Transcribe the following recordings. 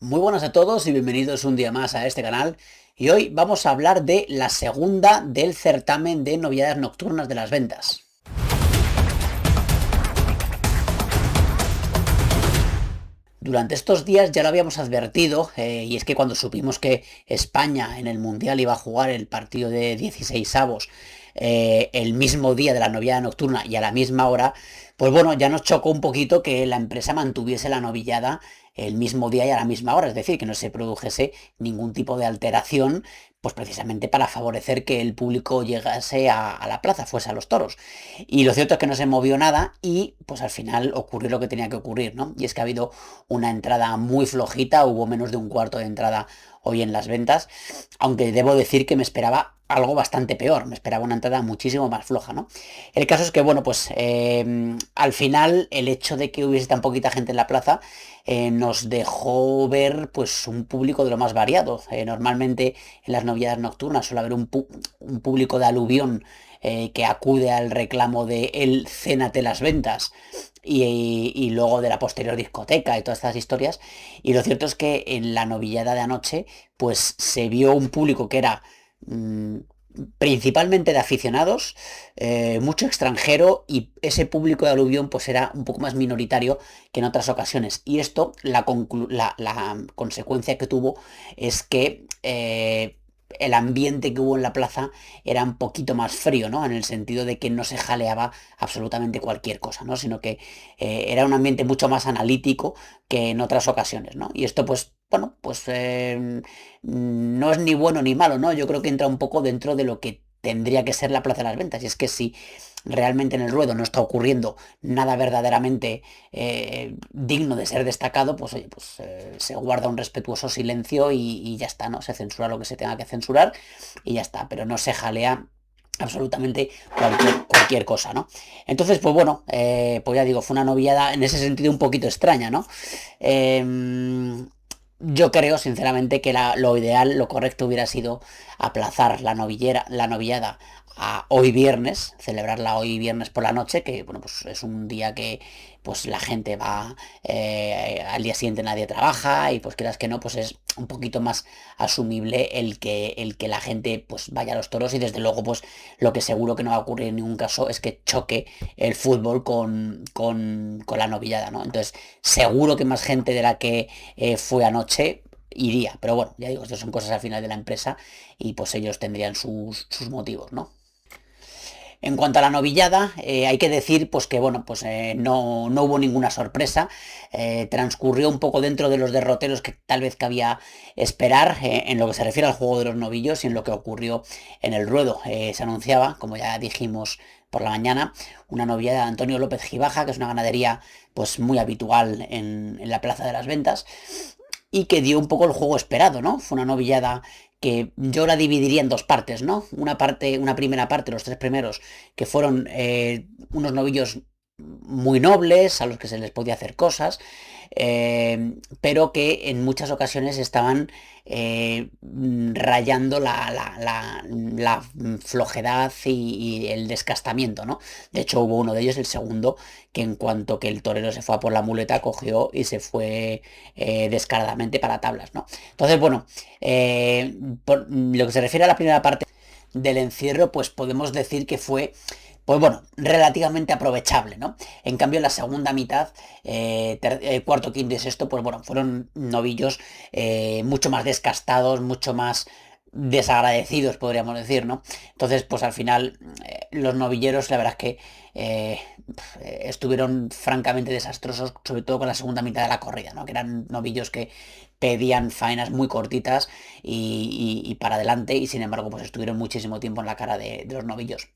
Muy buenas a todos y bienvenidos un día más a este canal. Y hoy vamos a hablar de la segunda del certamen de novedades nocturnas de las ventas. Durante estos días ya lo habíamos advertido, y es que cuando supimos que España en el Mundial iba a jugar el partido de 16avos el mismo día de la novillada nocturna y a la misma hora, pues bueno, ya nos chocó un poquito que la empresa mantuviese la novillada el mismo día y a la misma hora, es decir, que no se produjese ningún tipo de alteración, pues precisamente para favorecer que el público llegase a la plaza, fuese a los toros. Y lo cierto es que no se movió nada y pues al final ocurrió lo que tenía que ocurrir, ¿no? Y es que ha habido una entrada muy flojita, hubo menos de un cuarto de entrada hoy en las ventas, aunque debo decir que me esperaba algo bastante peor, me esperaba una entrada muchísimo más floja, ¿no? El caso es que, bueno, pues al final el hecho de que hubiese tan poquita gente en la plaza nos dejó ver pues un público de lo más variado. Normalmente en las novedades nocturnas suele haber un público de aluvión que acude al reclamo de el cénate las ventas y luego de la posterior discoteca y todas estas historias. Y lo cierto es que en la novillada de anoche pues se vio un público que era mm, principalmente de aficionados, mucho extranjero, y ese público de aluvión pues era un poco más minoritario que en otras ocasiones. Y esto, la consecuencia que tuvo es que el ambiente que hubo en la plaza era un poquito más frío, ¿no? En el sentido de que no se jaleaba absolutamente cualquier cosa, ¿no? Sino que era un ambiente mucho más analítico que en otras ocasiones, ¿no? Y esto pues, bueno, pues no es ni bueno ni malo, ¿no? Yo creo que entra un poco dentro de lo que tendría que ser la plaza de las ventas. Y es que si realmente en el ruedo no está ocurriendo nada verdaderamente digno de ser destacado, pues oye, pues se guarda un respetuoso silencio y ya está, ¿no? Se censura lo que se tenga que censurar y ya está, pero no se jalea absolutamente cualquier cosa, ¿no? Entonces, pues bueno, pues ya digo, fue una novillada en ese sentido un poquito extraña, ¿no? Yo creo, sinceramente, que lo ideal, lo correcto hubiera sido aplazar la novillada a hoy viernes, celebrarla hoy viernes por la noche, que bueno, pues es un día que pues la gente va, al día siguiente nadie trabaja y pues quieras que no, pues es un poquito más asumible el que la gente pues vaya a los toros. Y desde luego pues lo que seguro que no va a ocurrir en ningún caso es que choque el fútbol con la novillada, ¿no? Entonces seguro que más gente de la que fue anoche iría, pero bueno, ya digo, esto son cosas al final de la empresa y pues ellos tendrían sus motivos, ¿no? En cuanto a la novillada, hay que decir pues que bueno, pues no hubo ninguna sorpresa, transcurrió un poco dentro de los derroteros que tal vez cabía esperar en lo que se refiere al juego de los novillos y en lo que ocurrió en el ruedo. Se anunciaba, como ya dijimos por la mañana, una novillada de Antonio López Gibaja, que es una ganadería pues muy habitual en la Plaza de las Ventas y que dio un poco el juego esperado, ¿no? Fue una novillada que yo la dividiría en dos partes, ¿no? Una parte, una primera parte, los tres primeros, que fueron unos novillos muy nobles, a los que se les podía hacer cosas, pero que en muchas ocasiones estaban rayando la flojedad y el descastamiento, ¿no? De hecho, hubo uno de ellos, el segundo, que en cuanto que el torero se fue a por la muleta, cogió y se fue descaradamente para tablas, ¿no? Entonces, bueno, por lo que se refiere a la primera parte del encierro, pues podemos decir que fue, pues bueno, relativamente aprovechable, ¿no? En cambio, la segunda mitad, cuarto, quinto y sexto, pues bueno, fueron novillos mucho más descastados, mucho más desagradecidos, podríamos decir, ¿no? Entonces, pues al final, los novilleros, la verdad es que eh, estuvieron francamente desastrosos, sobre todo con la segunda mitad de la corrida, ¿no? Que eran novillos que pedían faenas muy cortitas y para adelante, y sin embargo, pues estuvieron muchísimo tiempo en la cara de los novillos.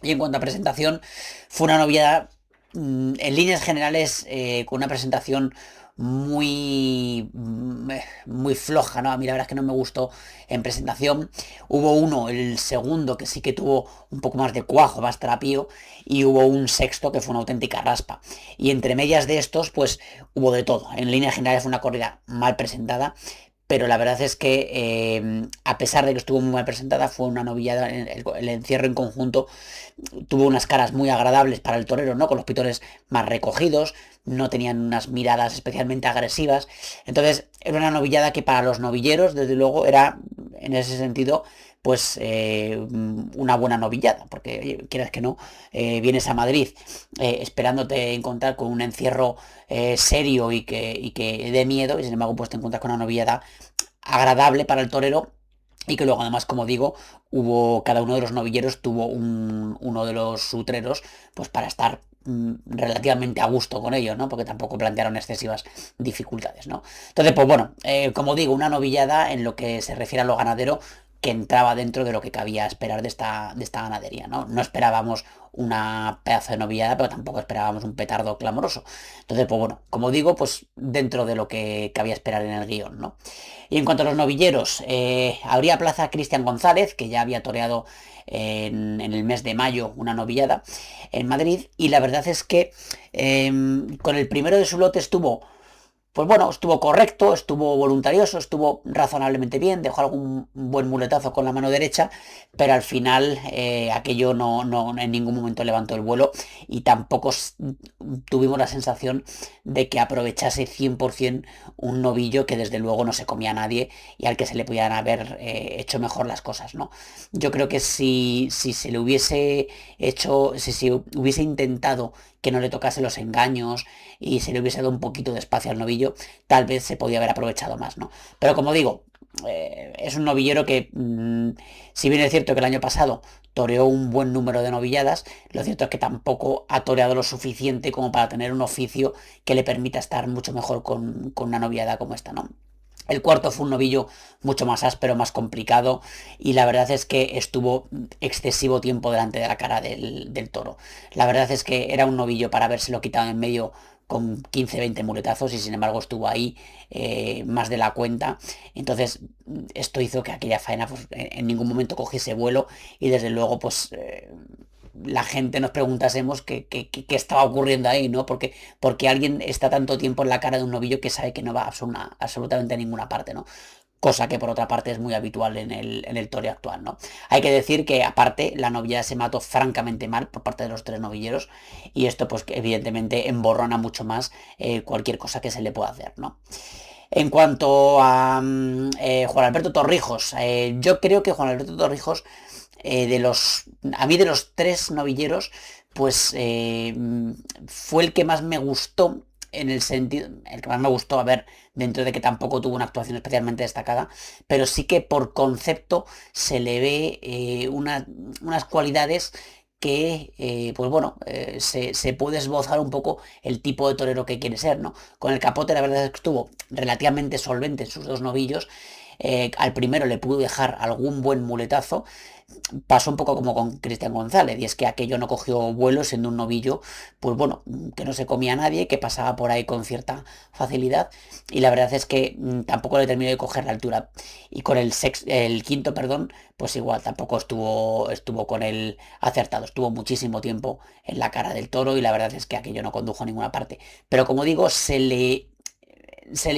Y en cuanto a presentación, fue una novedad en líneas generales, con una presentación muy floja, ¿no? A mí la verdad es que no me gustó en presentación. Hubo uno, el segundo, que sí que tuvo un poco más de cuajo, más trapío, y hubo un sexto que fue una auténtica raspa. Y entre medias de estos, pues hubo de todo. En líneas generales fue una corrida mal presentada, pero la verdad es que a pesar de que estuvo muy mal presentada, fue una novillada. El encierro en conjunto tuvo unas caras muy agradables para el torero, ¿no? Con los pitores más recogidos, no tenían unas miradas especialmente agresivas. Entonces era una novillada que para los novilleros, desde luego, era en ese sentido pues una buena novillada, porque oye, quieras que no, vienes a Madrid esperándote encontrar con un encierro serio y que dé miedo, y sin embargo pues te encuentras con una novillada agradable para el torero. Y que luego además, como digo, cada uno de los novilleros tuvo uno de los sutreros, pues para estar relativamente a gusto con ellos, ¿no? Porque tampoco plantearon excesivas dificultades, ¿no? Entonces, pues bueno, como digo, una novillada en lo que se refiere a lo ganadero que entraba dentro de lo que cabía esperar de esta ganadería, ¿no? No esperábamos una pedazo de novillada, pero tampoco esperábamos un petardo clamoroso. Entonces, pues bueno, como digo, pues dentro de lo que cabía esperar en el guión, ¿no? Y en cuanto a los novilleros, habría plaza Cristian González, que ya había toreado en el mes de mayo una novillada en Madrid, y la verdad es que con el primero de su lote estuvo, pues bueno, estuvo correcto, estuvo voluntarioso, estuvo razonablemente bien, dejó algún buen muletazo con la mano derecha, pero al final aquello no en ningún momento levantó el vuelo, y tampoco tuvimos la sensación de que aprovechase 100% un novillo que desde luego no se comía a nadie y al que se le podían haber hecho mejor las cosas, ¿no? Yo creo que si se le hubiese hecho, si se hubiese intentado que no le tocase los engaños y se le hubiese dado un poquito de espacio al novillo, tal vez se podía haber aprovechado más, ¿no? Pero como digo, es un novillero que, si bien es cierto que el año pasado toreó un buen número de novilladas, lo cierto es que tampoco ha toreado lo suficiente como para tener un oficio que le permita estar mucho mejor con una novillada como esta, ¿no? El cuarto fue un novillo mucho más áspero, más complicado, y la verdad es que estuvo excesivo tiempo delante de la cara del toro. La verdad es que era un novillo para habérselo quitado en medio con 15-20 muletazos, y sin embargo estuvo ahí más de la cuenta. Entonces esto hizo que aquella faena pues, en ningún momento cogiese vuelo, y desde luego pues la gente nos preguntásemos qué estaba ocurriendo ahí, ¿no? Porque alguien está tanto tiempo en la cara de un novillo que sabe que no va absolutamente a ninguna parte, ¿no? Cosa que por otra parte es muy habitual en el toreo actual, ¿no? Hay que decir que aparte la novillada se mató francamente mal por parte de los tres novilleros, y esto pues que evidentemente emborrona mucho más cualquier cosa que se le pueda hacer, ¿no? En cuanto a Juan Alberto Torrijos, yo creo que Juan Alberto Torrijos, a mí de los tres novilleros, pues fue el que más me gustó, en el sentido, el que más me gustó, a ver, dentro de que tampoco tuvo una actuación especialmente destacada, pero sí que por concepto se le ve unas cualidades que, pues bueno, se puede esbozar un poco el tipo de torero que quiere ser, ¿no? Con el Capote la verdad es que estuvo relativamente solvente en sus dos novillos. Al primero le pudo dejar algún buen muletazo. Pasó un poco como con Cristian González, y es que aquello no cogió vuelo, siendo un novillo, pues bueno, que no se comía a nadie, que pasaba por ahí con cierta facilidad, y la verdad es que tampoco le terminó de coger la altura. Y con el quinto, perdón, pues igual tampoco estuvo con él acertado, estuvo muchísimo tiempo en la cara del toro, y la verdad es que aquello no condujo a ninguna parte. Pero como digo, se le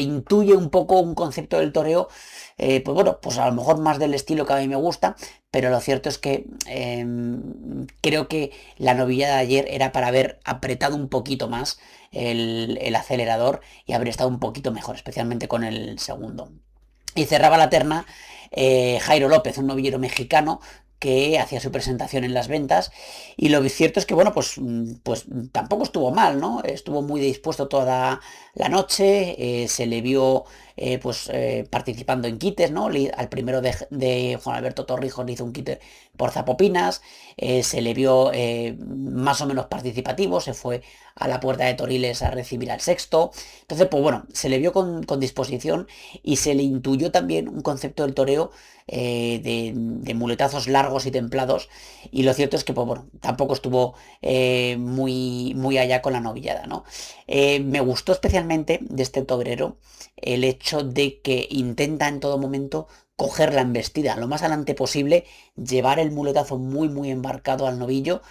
intuye un poco un concepto del toreo, pues bueno, pues a lo mejor más del estilo que a mí me gusta, pero lo cierto es que creo que la novillada de ayer era para haber apretado un poquito más el acelerador y haber estado un poquito mejor, especialmente con el segundo. Y cerraba la terna Jairo López, un novillero mexicano que hacía su presentación en las ventas, y lo cierto es que bueno, pues tampoco estuvo mal, ¿no? Estuvo muy dispuesto toda la noche, se le vio participando en quites, ¿no? Al primero de Juan Alberto Torrijos le hizo un quite por Zapopinas, se le vio más o menos participativo, se fue a la puerta de Toriles a recibir al sexto. Entonces pues bueno, se le vio con disposición, y se le intuyó también un concepto del toreo de muletazos largos y templados, y lo cierto es que pues bueno, tampoco estuvo muy allá con la novillada, ¿no? Me gustó especialmente de este torero el hecho de que intenta en todo momento coger la embestida lo más adelante posible, llevar el muletazo muy embarcado al novillo,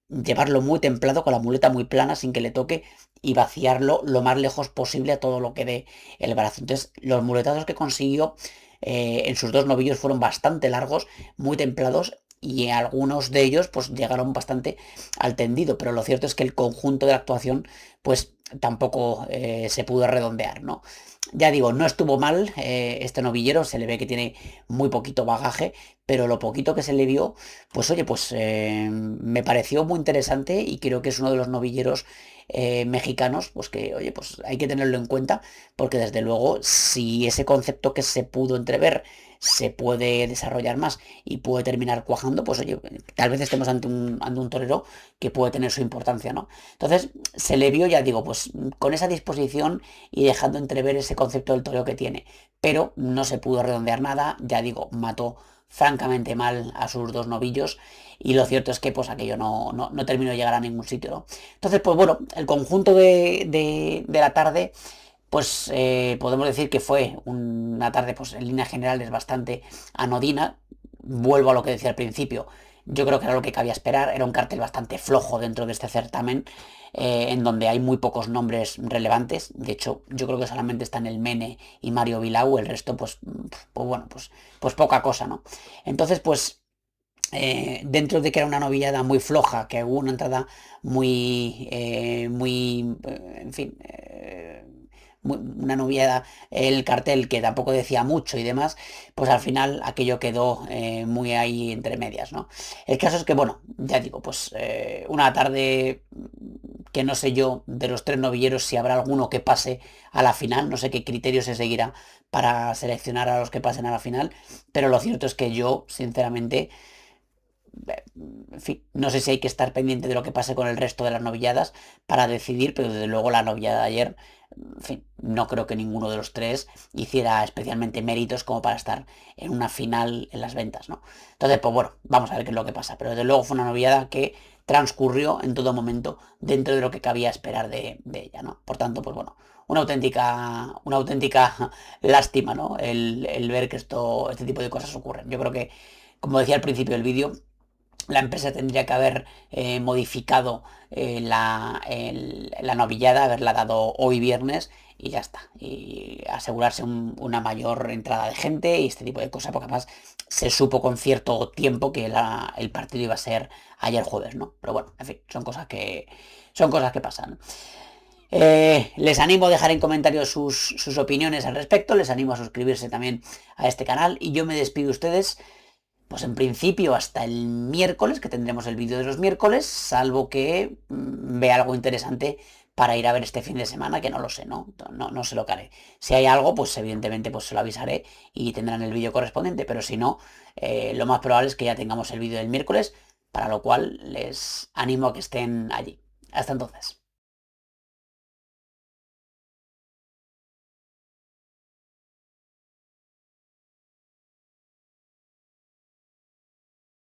llevarlo muy templado con la muleta muy plana sin que le toque, y vaciarlo lo más lejos posible a todo lo que dé el brazo. Entonces los muletazos que consiguió en sus dos novillos fueron bastante largos, muy templados, y algunos de ellos pues llegaron bastante al tendido, pero lo cierto es que el conjunto de la actuación pues tampoco se pudo redondear, ¿no? Ya digo, no estuvo mal este novillero, se le ve que tiene muy poquito bagaje, pero lo poquito que se le vio, pues oye, pues me pareció muy interesante y creo que es uno de los novilleros mexicanos, pues que oye, pues hay que tenerlo en cuenta, porque desde luego si ese concepto que se pudo entrever se puede desarrollar más y puede terminar cuajando, pues oye, tal vez estemos ante un torero que puede tener su importancia, ¿no? Entonces, se le vio, ya digo, pues con esa disposición y dejando entrever ese concepto del toreo que tiene, pero no se pudo redondear nada, ya digo, mató francamente mal a sus dos novillos y lo cierto es que pues aquello no terminó de llegar a ningún sitio, ¿no? Entonces, pues bueno, el conjunto de la tarde pues podemos decir que fue una tarde, pues en líneas generales bastante anodina. Vuelvo a lo que decía al principio. Yo creo que era lo que cabía esperar. Era un cartel bastante flojo dentro de este certamen, en donde hay muy pocos nombres relevantes. De hecho, yo creo que solamente están el Mene y Mario Vilau. El resto, pues bueno, pues poca cosa, ¿no? Entonces, pues dentro de que era una novillada muy floja, que hubo una entrada en fin, una novillada, el cartel que tampoco decía mucho y demás, pues al final aquello quedó muy ahí entre medias, ¿no? El caso es que, bueno, ya digo, pues una tarde que no sé yo de los tres novilleros si habrá alguno que pase a la final, no sé qué criterio se seguirá para seleccionar a los que pasen a la final, pero lo cierto es que yo, sinceramente, en fin, no sé si hay que estar pendiente de lo que pase con el resto de las novilladas para decidir, pero desde luego la novillada de ayer, en fin, no creo que ninguno de los tres hiciera especialmente méritos como para estar en una final en las ventas, ¿no? Entonces, pues bueno, vamos a ver qué es lo que pasa, pero desde luego fue una novillada que transcurrió en todo momento dentro de lo que cabía esperar de ella, ¿no? Por tanto, pues bueno, una auténtica lástima, ¿no? El ver que este tipo de cosas ocurren. Yo creo que, como decía al principio del vídeo, la empresa tendría que haber modificado la novillada, haberla dado hoy viernes y ya está. Y asegurarse una mayor entrada de gente y este tipo de cosas, porque además se supo con cierto tiempo que el partido iba a ser ayer jueves, ¿no? Pero bueno, en fin, son cosas que pasan. Les animo a dejar en comentarios sus opiniones al respecto, les animo a suscribirse también a este canal y yo me despido de ustedes pues en principio hasta el miércoles, que tendremos el vídeo de los miércoles, salvo que vea algo interesante para ir a ver este fin de semana, que no lo sé, no sé lo que haré. Si hay algo, pues evidentemente pues se lo avisaré y tendrán el vídeo correspondiente, pero si no, lo más probable es que ya tengamos el vídeo del miércoles, para lo cual les animo a que estén allí. Hasta entonces.